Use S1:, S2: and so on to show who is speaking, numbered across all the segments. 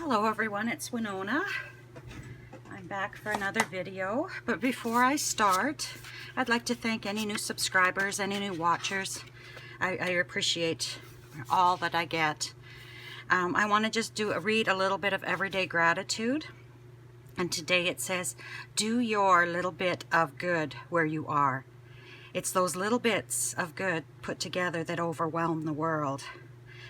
S1: Hello everyone, it's Winona. I'm back for another video, but before I start, I'd like to thank any new subscribers, any new watchers. I appreciate all that I get. I want to just read a little bit of everyday gratitude, and today it says, do your little bit of good where you are. It's those little bits of good put together that overwhelm the world.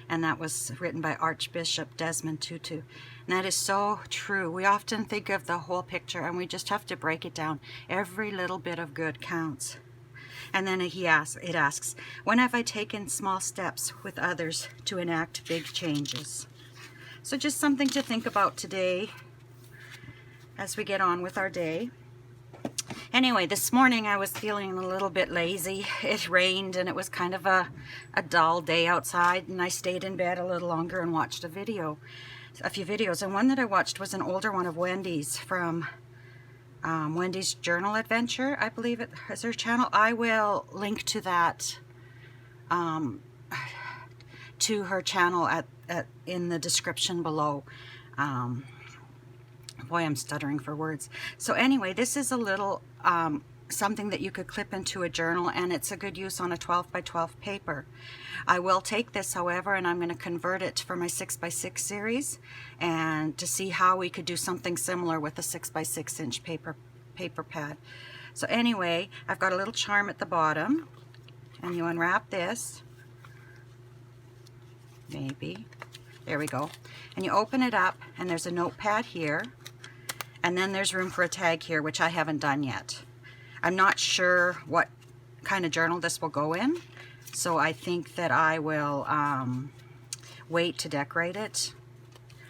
S1: And that was written by Archbishop Desmond Tutu. And that is so true. We often think of the whole picture and we just have to break it down. Every little bit of good counts. And then it asks, when have I taken small steps with others to enact big changes? So just something to think about today as we get on with our day. Anyway, this morning I was feeling a little bit lazy. It rained and it was kind of a dull day outside, and I stayed in bed a little longer and watched a few videos. And one that I watched was an older one of Wendy's from Wendy's Journal Adventure, I believe it is her channel. I will link to that, to her channel in the description below. Boy, I'm stuttering for words. So anyway, this is a little something that you could clip into a journal, and it's a good use on a 12 by 12 paper. I will take this, however, and I'm going to convert it for my 6 by 6 series, and to see how we could do something similar with a 6 by 6 inch paper pad. So anyway, I've got a little charm at the bottom, and you unwrap this. Maybe. There we go. And you open it up, and there's a notepad here. And then there's room for a tag here, which I haven't done yet. I'm not sure what kind of journal this will go in, so I think that I will wait to decorate it,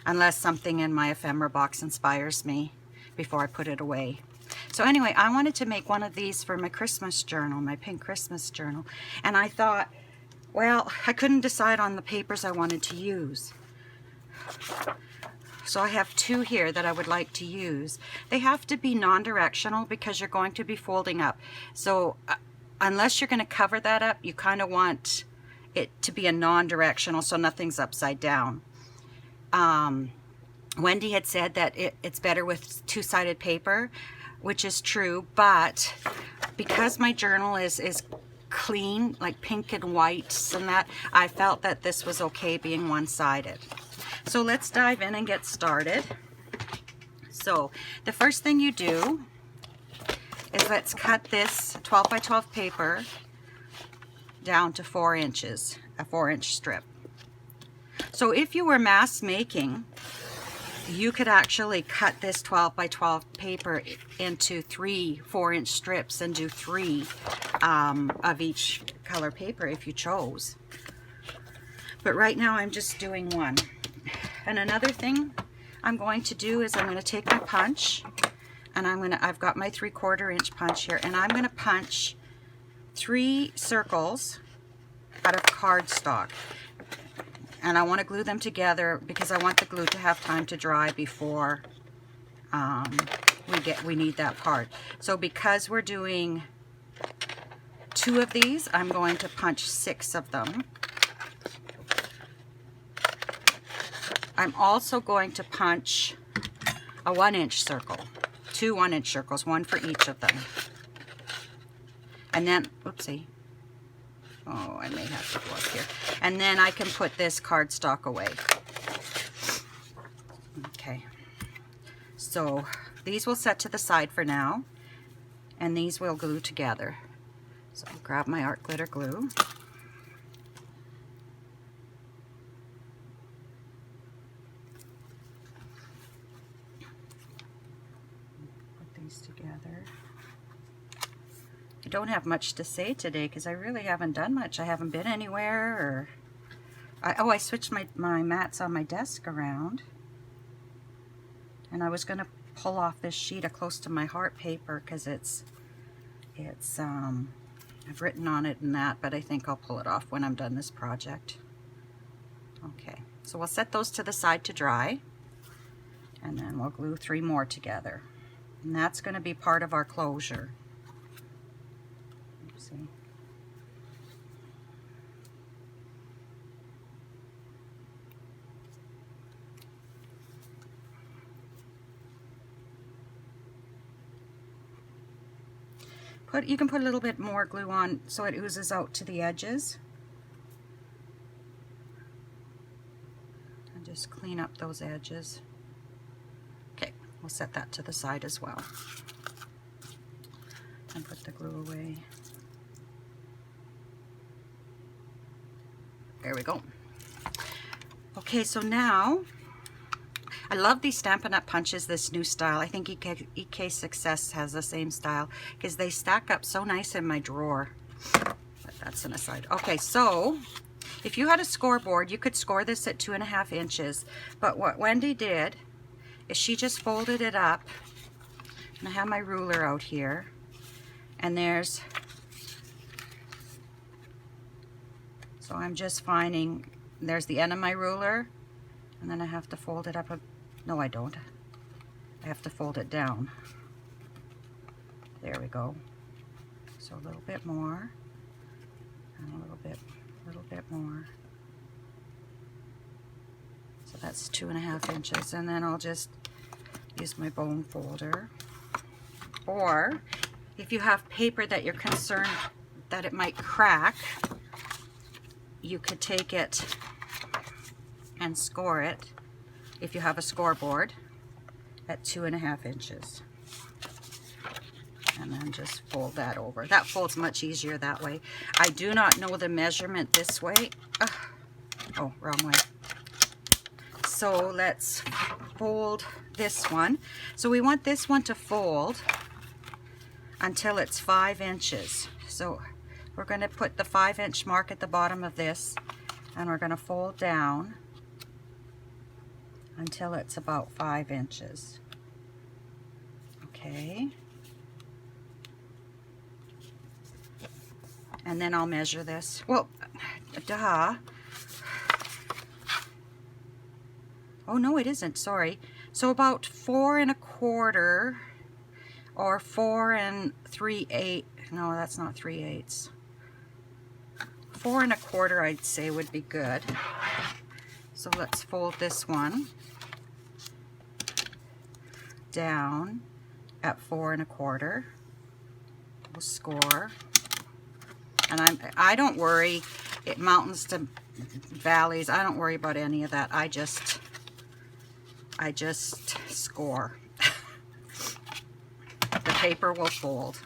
S1: unless something in my ephemera box inspires me before I put it away. So anyway, I wanted to make one of these for my Christmas journal, my pink Christmas journal, and I thought, well, I couldn't decide on the papers I wanted to use. So I have two here that I would like to use. They have to be non-directional because you're going to be folding up. So unless you're going to cover that up, you kind of want it to be a non-directional so nothing's upside down. Wendy had said that it's better with two-sided paper, which is true, but because my journal is clean, like pink and whites and that, I felt that this was okay being one-sided. So let's dive in and get started. So the first thing you do is let's cut this 12 by 12 paper down to 4 inches, a 4-inch strip. So if you were mass making, you could actually cut this 12 by 12 paper into 3 4-inch strips and do 3 of each color paper if you chose. But right now I'm just doing 1. And another thing I'm going to do is I'm going to take my punch, and I've got my 3/4 inch punch here, and I'm going to punch 3 circles out of cardstock. And I want to glue them together because I want the glue to have time to dry before we need that part. So because we're doing 2 of these, I'm going to punch 6 of them. I'm also going to punch a 1-inch circle, 2 1-inch circles, 1 for each of them. And then, oopsie, oh, I may have to go up here. And then I can put this cardstock away. Okay, so these will set to the side for now, and these will glue together. So I'll grab my art glitter glue. Together. I don't have much to say today because I really haven't done much. I haven't been anywhere, or I switched my mats on my desk around, and I was going to pull off this sheet of Close to My Heart paper because I've written on it and that, but I think I'll pull it off when I'm done this project. Okay, so we'll set those to the side to dry, and then we'll glue 3 more together. And that's going to be part of our closure. See? You can put a little bit more glue on so it oozes out to the edges. And just clean up those edges. Okay, we'll set that to the side as well. And put the glue away. There we go. Okay, so now, I love these Stampin' Up! Punches, this new style. I think EK Success has the same style because they stack up so nice in my drawer. But that's an aside. Okay, so if you had a scoreboard, you could score this at 2.5 inches. But what Wendy did is she just folded it up. And I have my ruler out here. And so I'm just finding, there's the end of my ruler. And then I have to fold it up. No, I don't. I have to fold it down. There we go. So a little bit more. And a little bit more. So that's 2.5 inches. And then I'll just use my bone folder. Or if you have paper that you're concerned that it might crack, you could take it and score it, if you have a scoreboard, at 2.5 inches. And then just fold that over. That folds much easier that way. I do not know the measurement this way. Oh, wrong way. So let's fold this one. So we want this one to fold until it's 5 inches. So we're going to put the 5-inch mark at the bottom of this, and we're going to fold down until it's about 5 inches. Okay. And then I'll measure this. Well, duh. Oh no, it isn't, sorry. So about 4 1/4 or 4 3/8. No, that's not 3/8. 4 1/4 I'd say would be good. So let's fold this one down at 4 1/4. We'll score. And I don't worry, it mountains to valleys, I don't worry about any of that. I just score. The paper will fold.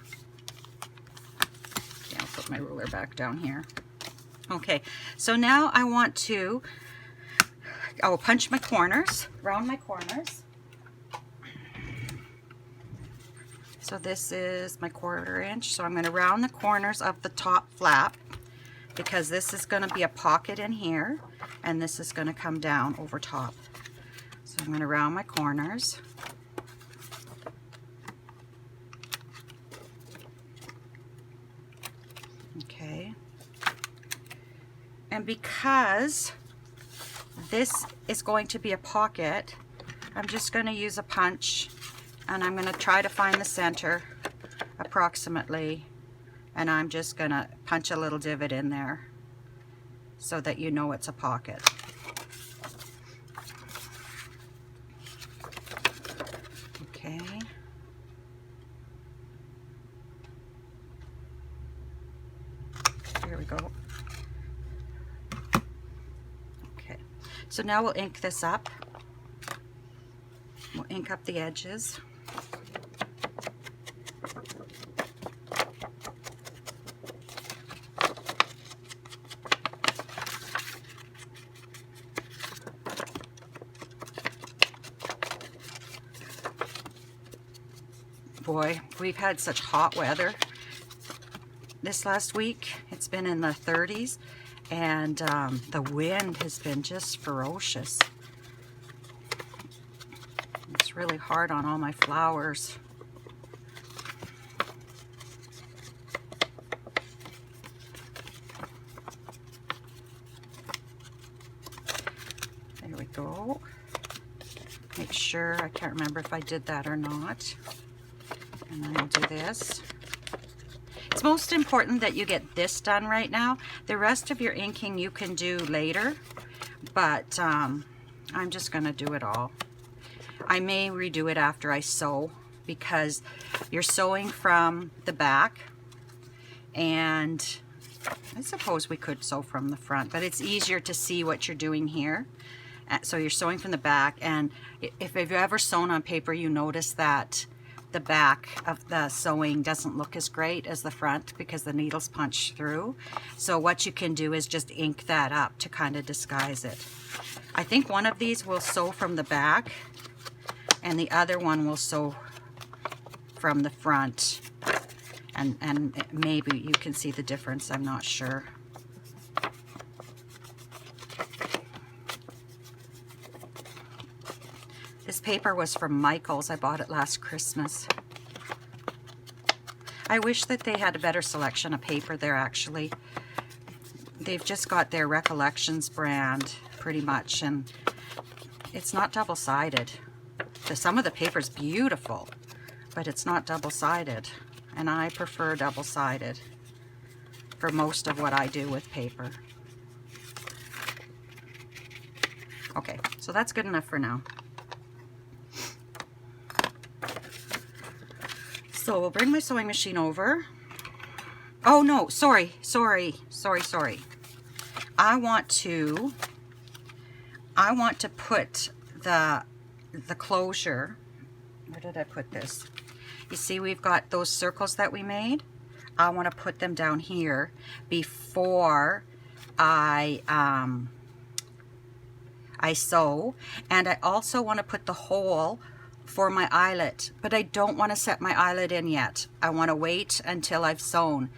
S1: Yeah, I'll put my ruler back down here. Okay, so now I will punch my corners, round my corners. So this is my 1/4 inch. So I'm going to round the corners of the top flap because this is going to be a pocket in here and this is going to come down over top. So I'm going to round my corners. Okay. And because this is going to be a pocket, I'm just going to use a punch and I'm going to try to find the center approximately, and I'm just going to punch a little divot in there so that you know it's a pocket. Okay. Here we go. Okay. So now we'll ink this up. We'll ink up the edges. Boy, we've had such hot weather this last week. It's been in the 30s, and the wind has been just ferocious. It's really hard on all my flowers. There we go. Make sure, I can't remember if I did that or not. And then I'll do this. It's most important that you get this done right now. The rest of your inking you can do later, but I'm just going to do it all. I may redo it after I sew because you're sewing from the back And I suppose we could sew from the front, but it's easier to see what you're doing here. So you're sewing from the back, and if you've ever sewn on paper, you notice that the back of the sewing doesn't look as great as the front because the needles punch through. So what you can do is just ink that up to kind of disguise it. I think one of these will sew from the back and the other one will sew from the front, and maybe you can see the difference, I'm not sure. This paper was from Michaels. I bought it last Christmas. I wish that they had a better selection of paper there, actually. They've just got their Recollections brand pretty much, and it's not double-sided. Some of the paper's beautiful, but it's not double-sided, and I prefer double-sided for most of what I do with paper. Okay, so that's good enough for now. So we'll bring my sewing machine over. Oh no, sorry. I want to put the closure. Where did I put this? You see, we've got those circles that we made. I want to put them down here before I sew, and I also want to put the hole for my eyelet, but I don't want to set my eyelet in yet. I want to wait until I've sewn,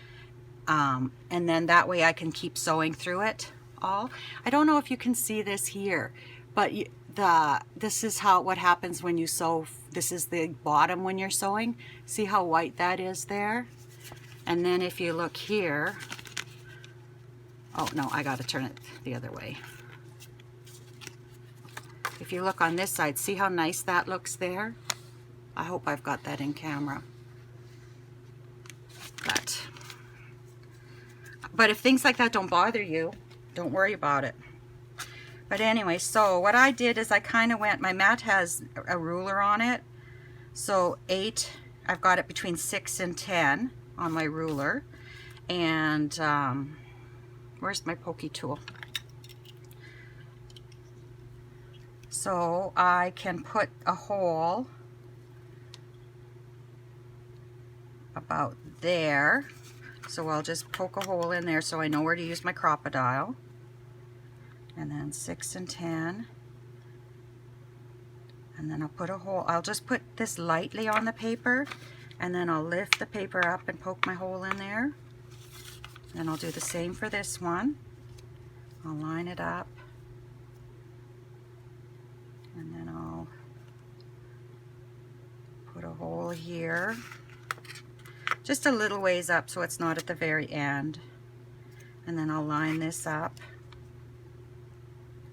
S1: and then that way I can keep sewing through it all. I don't know if you can see this here, but this is what happens when you sew. This is the bottom when you're sewing. See how white that is there? And then if you look here, oh no, I got to turn it the other way. If you look on this side, see how nice that looks there? I hope I've got that in camera. But if things like that don't bother you, don't worry about it. But anyway, so what I did is I kind of went, my mat has a ruler on it. So 8, I've got it between 6 and 10 on my ruler. And where's my pokey tool? So I can put a hole about there. So I'll just poke a hole in there so I know where to use my crocodile. And then 6 and 10. And then I'll put a hole. I'll just put this lightly on the paper, and then I'll lift the paper up and poke my hole in there. And I'll do the same for this one. I'll line it up. And then I'll put a hole here, just a little ways up so it's not at the very end. And then I'll line this up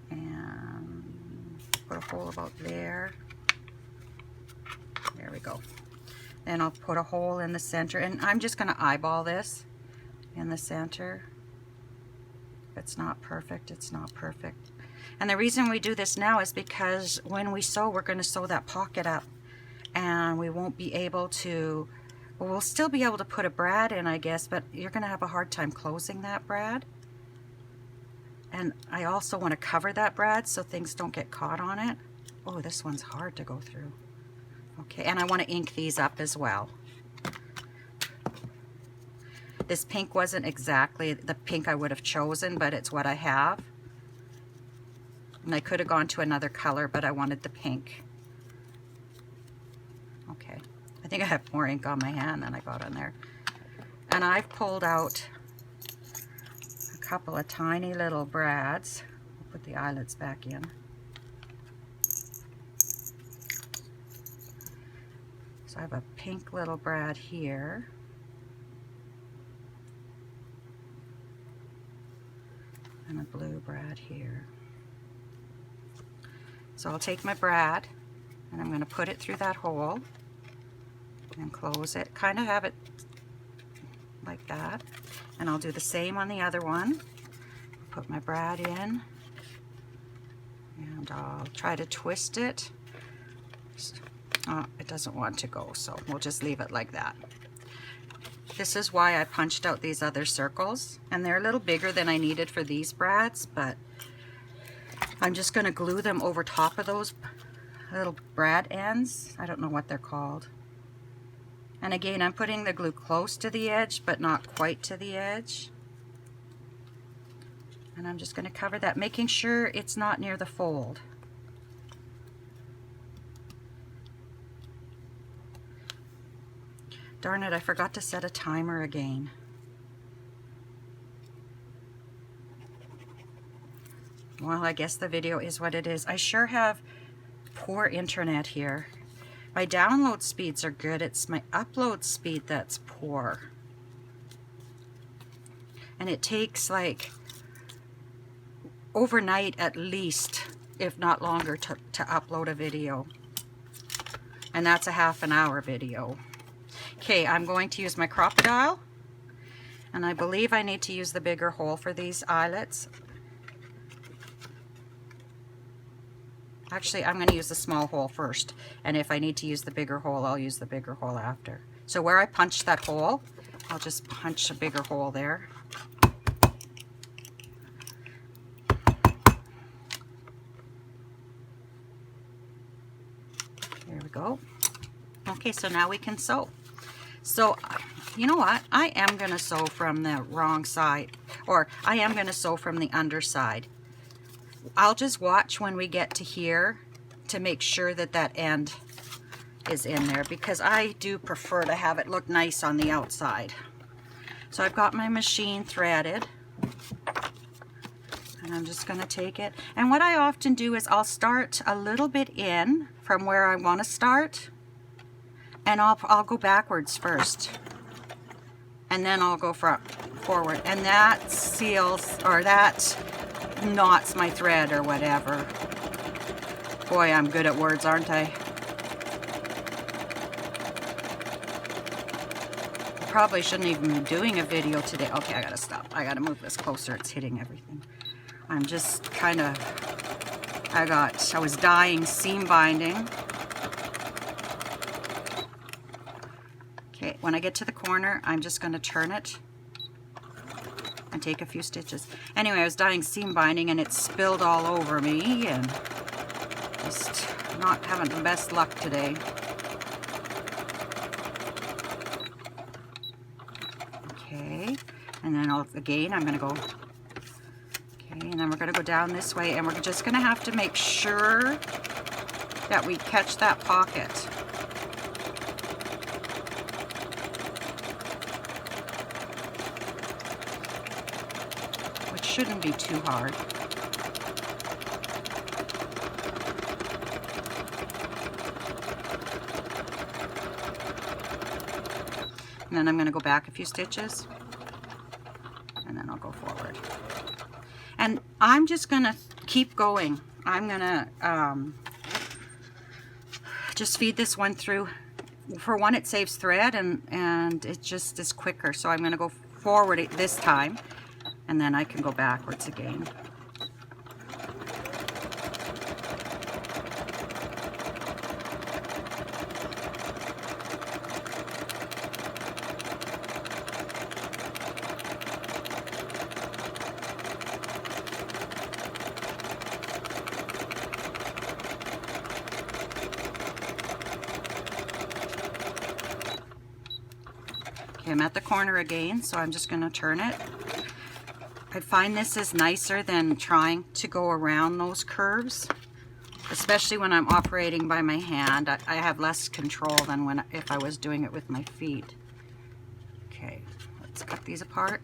S1: and put a hole about there. There we go. Then I'll put a hole in the center, and I'm just going to eyeball this in the center. If it's not perfect, it's not perfect. And the reason we do this now is because when we sew, we're going to sew that pocket up, and we won't be able to, well, we'll still be able to put a brad in, I guess, but you're going to have a hard time closing that brad. And I also want to cover that brad so things don't get caught on it. Oh, this one's hard to go through. Okay, and I want to ink these up as well. This pink wasn't exactly the pink I would have chosen, but it's what I have. And I could have gone to another color, but I wanted the pink. Okay, I think I have more ink on my hand than I got on there. And I've pulled out a couple of tiny little brads. I'll put the eyelets back in. So I have a pink little brad here. And a blue brad here. So I'll take my brad and I'm going to put it through that hole and close it. Kind of have it like that. And I'll do the same on the other one. Put my brad in and I'll try to twist it. Oh, it doesn't want to go, so we'll just leave it like that. This is why I punched out these other circles, and they're a little bigger than I needed for these brads, but I'm just going to glue them over top of those little brad ends. I don't know what they're called. And again, I'm putting the glue close to the edge, but not quite to the edge. And I'm just going to cover that, making sure it's not near the fold. Darn it, I forgot to set a timer again. Well, I guess the video is what it is. I sure have poor internet here. My download speeds are good. It's my upload speed that's poor. And it takes like overnight at least, if not longer, to upload a video. And that's a half-an-hour video. Okay, I'm going to use my Crop-A-Dile. And I believe I need to use the bigger hole for these eyelets. Actually, I'm going to use the small hole first, and if I need to use the bigger hole, I'll use the bigger hole after. So where I punched that hole, I'll just punch a bigger hole there. There we go. Okay, so now we can sew. So, you know what? I am going to sew from the wrong side, or I am going to sew from the underside. I'll just watch when we get to here to make sure that that end is in there, because I do prefer to have it look nice on the outside. So I've got my machine threaded, and I'm just going to take it. And what I often do is I'll start a little bit in from where I want to start, and I'll go backwards first, and then I'll go forward, and that seals, or that knots my thread or whatever. Boy, I'm good at words, aren't I? Probably shouldn't even be doing a video today. Okay, I gotta stop. I gotta move this closer. It's hitting everything. I'm just kind of, I was dyeing seam binding. Okay, when I get to the corner, I'm just gonna turn it and take a few stitches. Anyway, I was dyeing seam binding and it spilled all over me, and just not having the best luck today. Okay, and then again I'm gonna go, okay, and then we're gonna go down this way, and we're just gonna have to make sure that we catch that pocket. Shouldn't be too hard. And then I'm going to go back a few stitches, and then I'll go forward. And I'm just going to keep going. I'm going to just feed this one through. For one, it saves thread, and it just is quicker. So I'm going to go forward this time, and then I can go backwards again. Okay, I'm at the corner again, so I'm just going to turn it. I find this is nicer than trying to go around those curves, especially when I'm operating by my hand. I have less control than if I was doing it with my feet. Okay, let's cut these apart.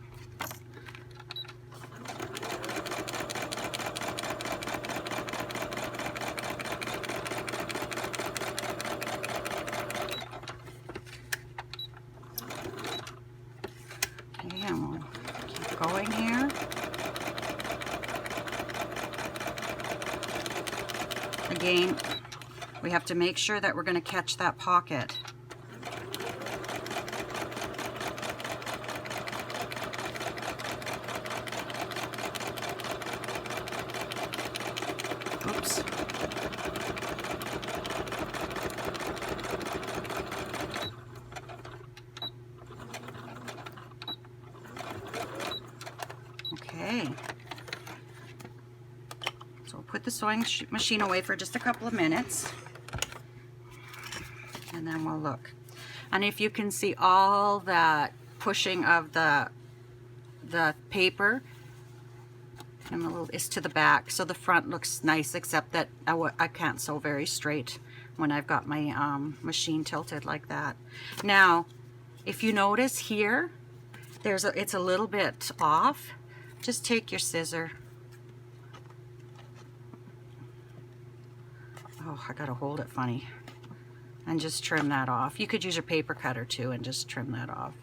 S1: Okay, and we'll keep going here. Again, we have to make sure that we're going to catch that pocket. Oops. put the sewing machine away for just a couple of minutes, and then we'll look. And if you can see all that pushing of the paper, is to the back, so the front looks nice, except that I can't sew very straight when I've got my machine tilted like that. Now, if you notice here, it's a little bit off. Just take your scissor. Oh, I gotta hold it funny. And just trim that off. You could use your paper cutter too and just trim that off.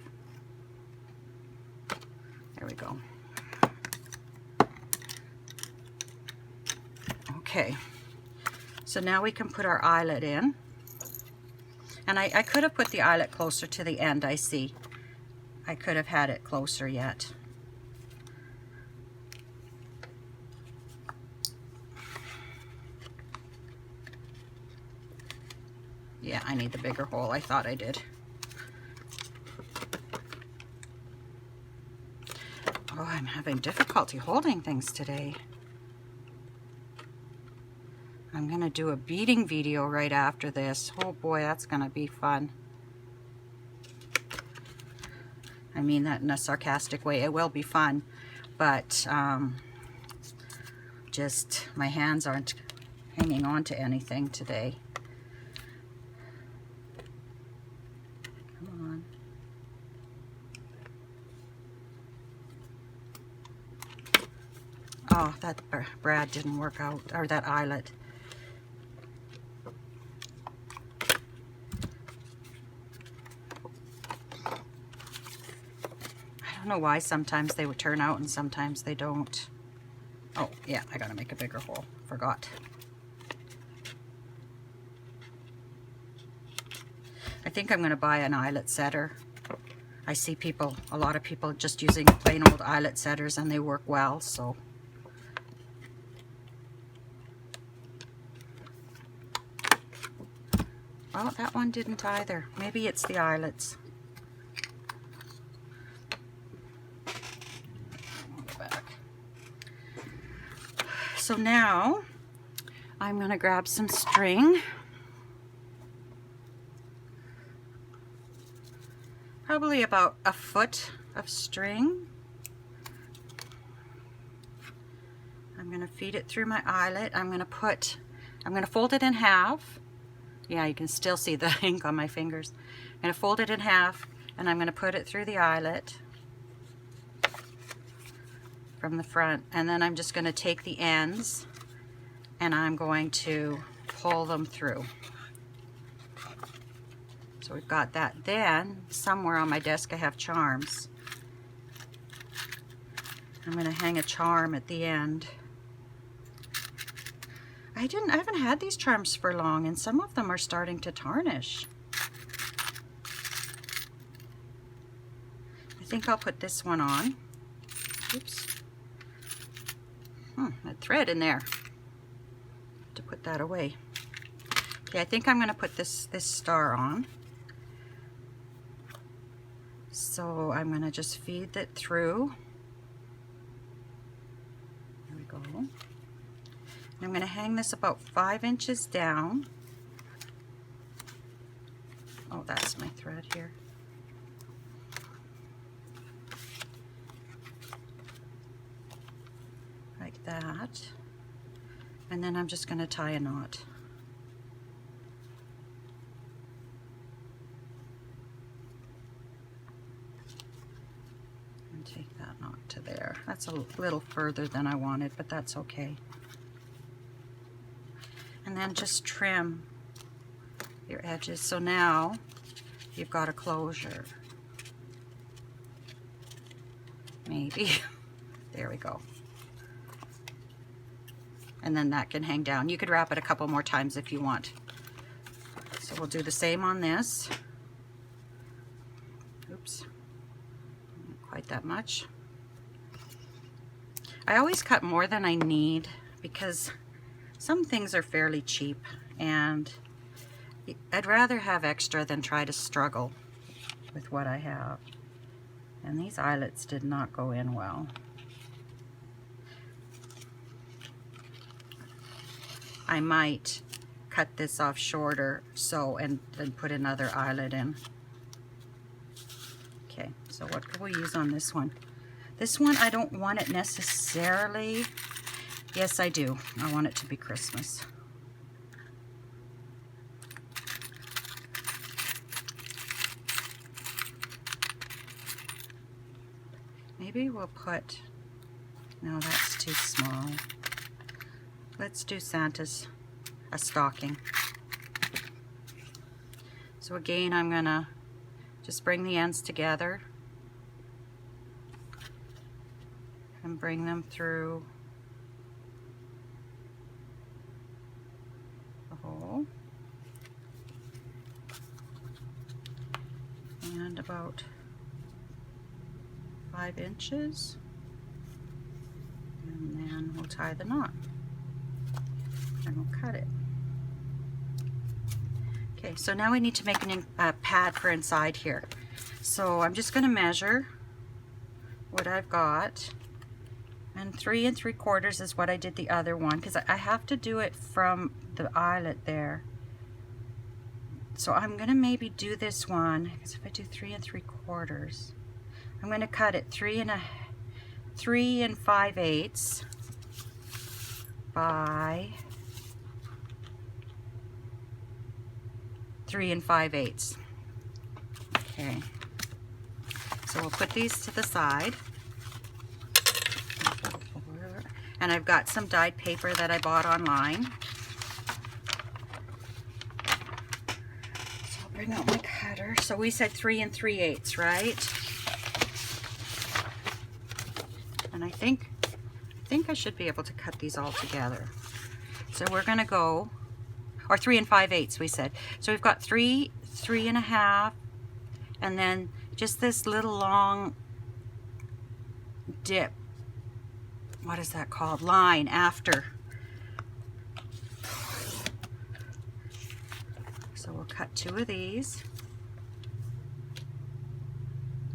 S1: There we go. Okay, so now we can put our eyelet in. And I could have put the eyelet closer to the end, I see. I could have had it closer yet. Yeah, I need the bigger hole. I thought I did. Oh, I'm having difficulty holding things today. I'm gonna do a beading video right after this. Oh boy, that's gonna be fun. I mean that in a sarcastic way. It will be fun, but just my hands aren't hanging on to anything today. Come on. Oh, that brad didn't work out, or that eyelet. I don't know why sometimes they would turn out and sometimes they don't. Oh yeah, I gotta make a bigger hole. Forgot. I think I'm gonna buy an eyelet setter. I see people, a lot of people just using plain old eyelet setters and they work well, so. Well, that one didn't either. Maybe it's the eyelets. So now I'm going to grab some string. Probably about a foot of string. I'm going to feed it through my eyelet. I'm going to fold it in half. Yeah, you can still see the ink on my fingers. I'm going to fold it in half and I'm going to put it through the eyelet from the front, and then I'm just going to take the ends and I'm going to pull them through. So we've got that. Then somewhere on my desk I have charms. I'm going to hang a charm at the end. I haven't had these charms for long, and some of them are starting to tarnish. I think I'll put this one on. Oops. A thread in there. To put that away. Okay, I think I'm going to put this star on. So I'm going to just feed it through. There we go. And I'm going to hang this about 5 inches down. Oh, that's my thread here. Like that. And then I'm just going to tie a knot. And take that knot to there. That's a little further than I wanted, but that's okay. And then just trim your edges. So now you've got a closure. Maybe. There we go. And then that can hang down. You could wrap it a couple more times if you want. So we'll do the same on this. Oops. Not quite that much. I always cut more than I need because some things are fairly cheap and I'd rather have extra than try to struggle with what I have. And these eyelets did not go in well. I might cut this off shorter, so, and then put another eyelet in. Okay, so what can we use on this one? This one, I don't want it necessarily. Yes, I do. I want it to be Christmas. Maybe we'll put, no, that's too small. Let's do Santa's, a stocking. So again, I'm gonna just bring the ends together and bring them through the hole. And about 5 inches. And then we'll tie the knot. And we'll cut it. Okay, so now we need to make a pad for inside here. So I'm just going to measure what I've got. And 3 3/4 is what I did the other one, because I have to do it from the eyelet there. So I'm going to maybe do this one, because if I do 3 3/4, I'm going to cut it 3 5/8 by 3 5/8. Okay, so we'll put these to the side. And I've got some dyed paper that I bought online. So I'll bring out my cutter. So we said 3 3/8, right? And I think I should be able to cut these all together. So we're gonna go, or 3 5/8 we said. So we've got 3 1/2, and then just this little long dip. What is that called? Line after. So we'll cut 2 of these.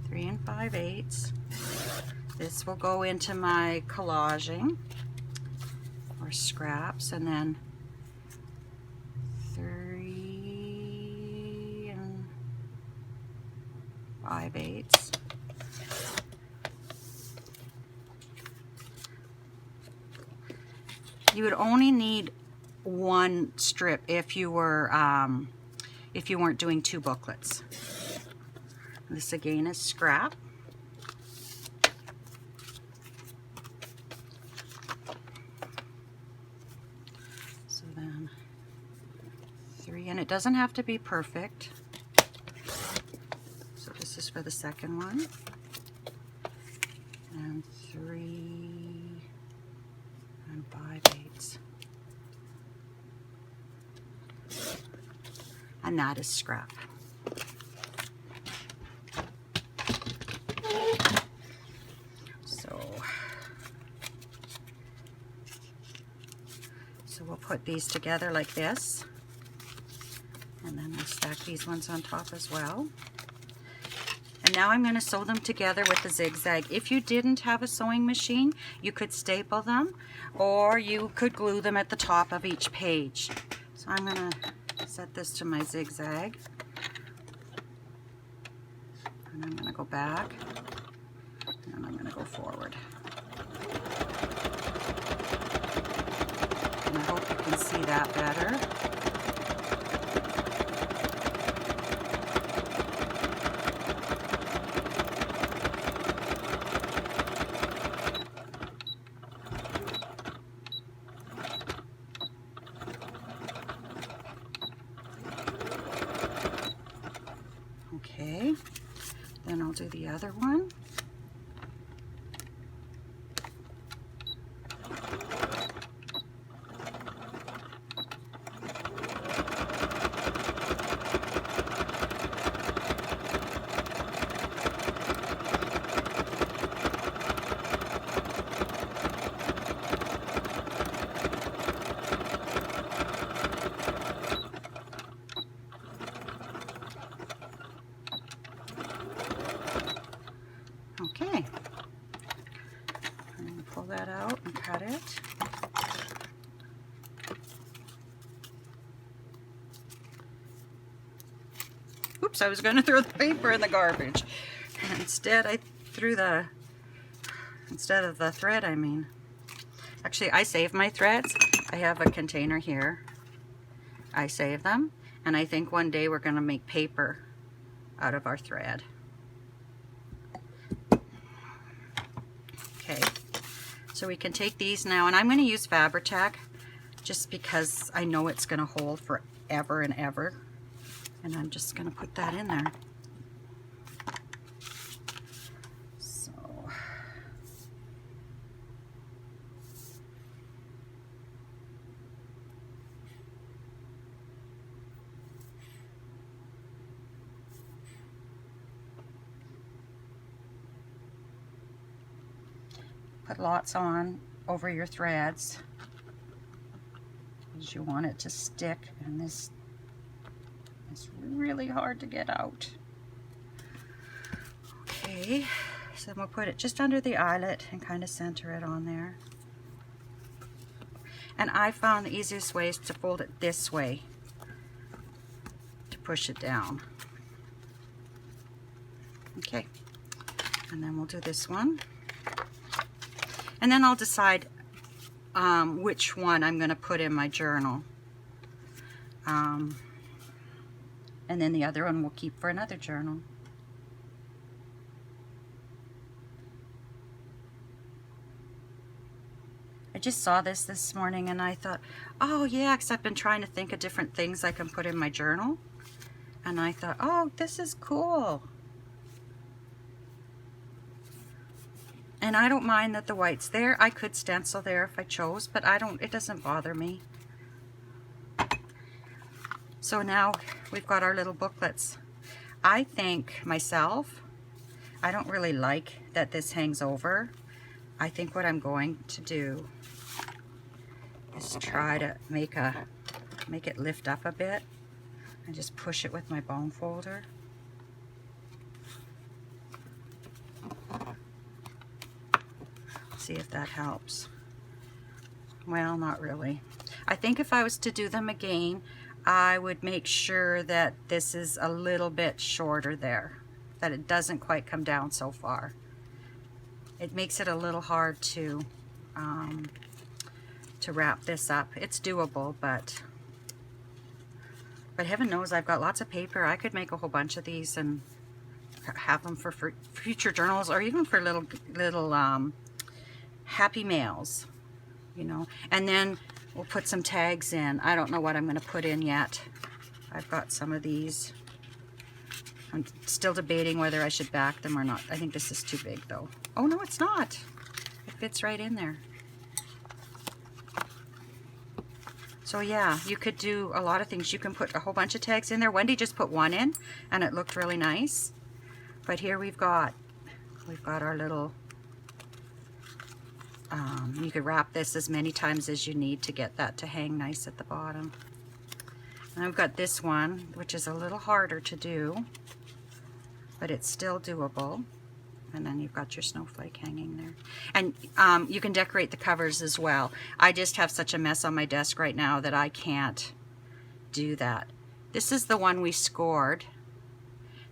S1: 3 5/8. This will go into my collaging or scraps, and then 3 5/8. You would only need 1 strip if you were if you weren't doing 2 booklets. This again is scrap. So then 3, and it doesn't have to be perfect. So this is for the second one. And 3 5/8. And that is scrap. So we'll put these together like this, and then we'll stack these ones on top as well. And now I'm going to sew them together with a zigzag. If you didn't have a sewing machine, you could staple them, or you could glue them at the top of each page. So I'm going to set this to my zigzag, and I'm going to go back, and I'm going to go forward. And I hope you can see that better. Okay, then I'll do the other one. Oops, I was going to throw the paper in the garbage. And instead I threw instead of the thread, I mean. Actually, I save my threads. I have a container here. I save them. And I think one day we're going to make paper out of our thread. Okay. So we can take these now. And I'm going to use Fabri-Tac just because I know it's going to hold forever and ever. And I'm just going to put that in there. So put lots on over your threads because you want it to stick, and this is really hard to get out. Okay, so then we'll put it just under the eyelet and kind of center it on there. And I found the easiest way is to fold it this way to push it down. Okay, and then we'll do this one. And then I'll decide which one I'm going to put in my journal. And then the other one we'll keep for another journal. I just saw this morning and I thought, oh yeah, because I've been trying to think of different things I can put in my journal. And I thought, oh, this is cool. And I don't mind that the white's there. I could stencil there if I chose, but it doesn't bother me. So now we've got our little booklets. I think myself, I don't really like that this hangs over. I think what I'm going to do is try to make it lift up a bit and just push it with my bone folder. See if that helps. Well, not really. I think if I was to do them again, I would make sure that this is a little bit shorter there, that it doesn't quite come down so far. It makes it a little hard to wrap this up. It's doable, but heaven knows I've got lots of paper. I could make a whole bunch of these and have them for future journals, or even for little happy mails, you know. And then we'll put some tags in. I don't know what I'm going to put in yet. I've got some of these. I'm still debating whether I should back them or not. I think this is too big though. Oh no, it's not. It fits right in there. So yeah, you could do a lot of things. You can put a whole bunch of tags in there. Wendy just put one in and it looked really nice. But here we've got our little you could wrap this as many times as you need to get that to hang nice at the bottom. And I've got this one, which is a little harder to do, but it's still doable. And then you've got your snowflake hanging there. And you can decorate the covers as well. I just have such a mess on my desk right now that I can't do that. This is the one we scored.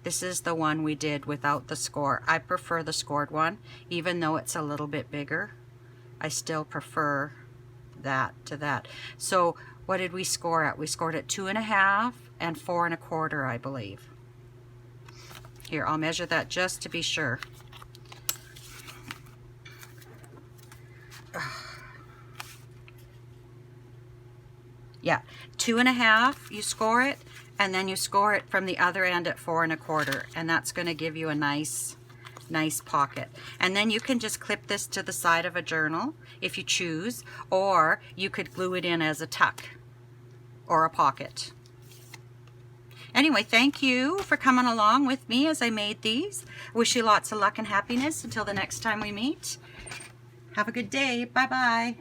S1: This is the one we did without the score. I prefer the scored one, even though it's a little bit bigger. I still prefer that to that. So what did we score at? We scored at 2.5 and 4 1/4, I believe. Here, I'll measure that just to be sure. Yeah, 2.5, you score it, and then you score it from the other end at 4 1/4, and that's going to give you a nice pocket. And then you can just clip this to the side of a journal if you choose, or you could glue it in as a tuck or a pocket. Anyway, thank you for coming along with me as I made these. Wish you lots of luck and happiness until the next time we meet. Have a good day. Bye-bye.